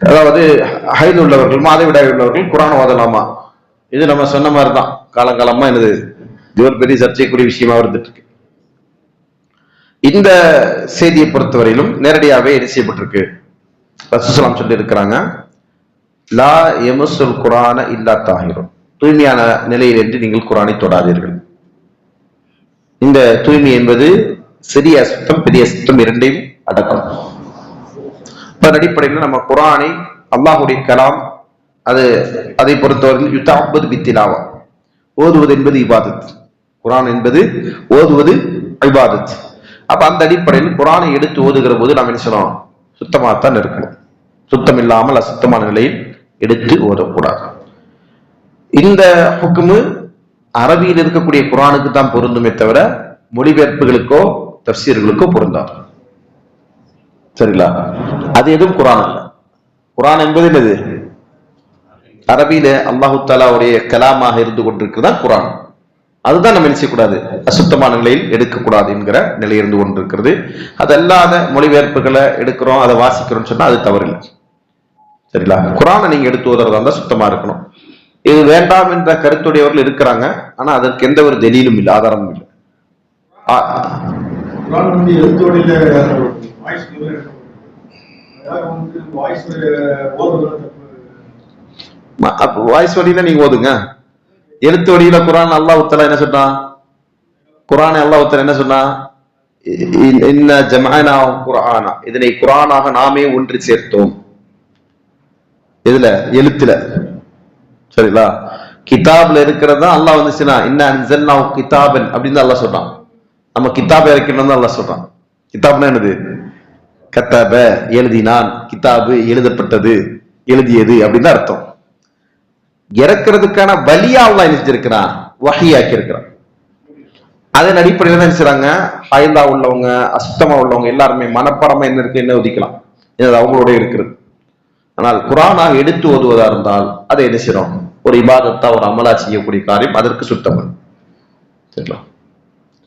அதாவது ஹைது உள்ளவர்கள், மாதவிடாய் உள்ளவர்கள் குரான் ஓதலாமா? இது நம்ம சொன்ன மாதிரி தான், காலங்காலமா என்னது இது ஒரு பெரிய சர்ச்சைக்குரிய விஷயமா இருந்துட்டு இருக்கு. இந்த செய்தியை பொறுத்தவரையிலும் நேரடியாகவே என்ன செய்யப்பட்டிருக்கு, ரசூலுல்லாஹ் சொல்லி இருக்கிறாங்க, லா யமஸ்ஸுல் குர்ஆன இல்லா தாஹிரும், தூய்மையான நிலையில் என்று நீங்கள் குர்ஆனை தொடாதீர்கள். இந்த தூய்மை என்பது சிறிய அசுத்தம் பெரிய அசுத்தம் இரண்டையும் அடக்கும். அதன் அடிப்படையில் நம்ம குர்ஆனை, அல்லாஹ்வுடைய கலாம், அதை பொறுத்தவரையில் யுதஅப்பது பித்திலாவா, ஓதுவது என்பது இபாதத். குர்ஆன் என்பது ஓதுவது இபாதத். அப்ப அந்த அடிப்படையில் குர்ஆனை எடுத்து ஓதுகிற போது நாம் என்ன சொல்லணும், சுத்தமாகத்தான் இருக்கணும். சுத்தம் இல்லாமல் அசுத்தமான நிலையில் எடுத்து ஓதக்கூடாது. இந்த ஹுக்மு அரபியில் இருக்கக்கூடிய குர்ஆனுக்கு தான் பொருந்துமே தவிர மொழிபெயர்ப்புகளுக்கோ தஃசீர்களுக்கோ பொருந்தாது. சரிங்களா? அது எதுவும் குர்ஆன் அல்ல. குர்ஆன் என்பது என்னது? அரபியில அல்லாஹு தஆலாவுடைய கலாமாக இருந்து கொண்டிருக்கிறதா குர்ஆன். அதுதான் நம்ம நினைச்சக்கூடாது, அசுத்தமான நிலையில் எடுக்கக்கூடாது என்கிற நிலை இருந்து கொண்டிருக்கிறது. அது அல்லாத மொழிபெயர்ப்புகளை எடுக்கிறோம், அதை வாசிக்கிறோம்னு சொன்னா அது தவறில்லை. சரிங்களா? குர்ஆனை நீங்க எடுத்து ஓதுறதா இருந்தா சுத்தமா இருக்கணும். இது வேண்டாம் என்ற கருத்துடையவர்கள் இருக்கிறாங்க, ஆனா அதற்கு எந்த ஒரு தெலீலும் இல்லை, ஆதாரமும் இல்லை. வாய்ஸ் வழியில நீங்க ஓதுங்க. எழுத்து வழியில குர்ஆன் அல்லாஹ் தஆலா என்ன சொன்னா, குர்ஆனை அல்லாஹ் தஆலா என்ன சொன்னா, இன்ன ஜமஅனாஹு குர்ஆனா, இதனை குர்ஆனாக நாமே ஒன்று சேர்த்தோம். இதுல எழுத்துல. சரிங்களா? கிதாப்ல இருக்கிறதா அல்லாஹ் வந்து சொன்னா, இன்ன அன்ஸல்னாஹு கிதாபன் அப்படின்னு அல்லாஹ் சொல்றான். நம்ம கிதாப் இறக்கணும் தான் அல்லாஹ் சொல்றான். கிதாப்னா என்னது? கத்தப எழுதினான், கிதாபு எழுதப்பட்டது, எழுதியது அப்படின்னு அர்த்தம். இறக்கிறதுக்கான வலியா அல்லாஹ் என்ன செஞ்சிருக்கிறான், வஹியாக்கி இருக்கிறான். அதன் அடிப்படையில் தான் செய்றாங்க, ஹைதா உள்ளவங்க, அசுத்தமா உள்ளவங்க எல்லாருமே மனப்பாடமா என்ன இருக்கு என்ன ஒதுக்கலாம், அவங்களோட இருக்கிறது. ஆனால் குர்ஆனாக எடுத்து ஓதுவதா இருந்தால் அதை என்ன செய்யறோம், ஒரு இபாதத்தா ஒரு அமலா செய்யக்கூடிய காரியம், அதற்கு சுத்தம். சரிங்களா?